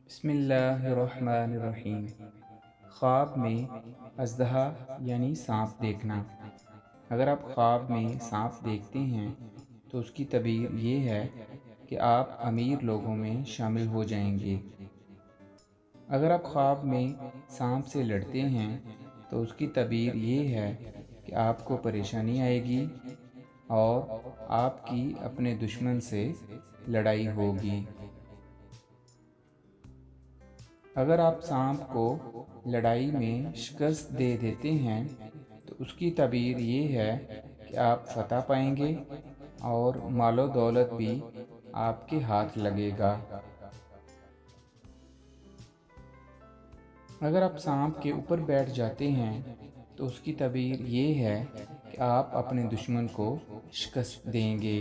बिस्मिल्लाहिर्रहमानिर्रहीम। ख्वाब में अज़दहा यानी सांप देखना। अगर आप ख्वाब में सांप देखते हैं तो उसकी तबीर ये है कि आप अमीर लोगों में शामिल हो जाएंगे। अगर आप ख्वाब में सांप से लड़ते हैं तो उसकी तबीर ये है कि आपको परेशानी आएगी और आपकी अपने दुश्मन से लड़ाई होगी। अगर आप सांप को लड़ाई में शिकस्त दे देते हैं तो उसकी तबीर ये है कि आप फतह पाएंगे और मालो दौलत भी आपके हाथ लगेगा। अगर आप सांप के ऊपर बैठ जाते हैं तो उसकी तबीर ये है कि आप अपने दुश्मन को शिकस्त देंगे।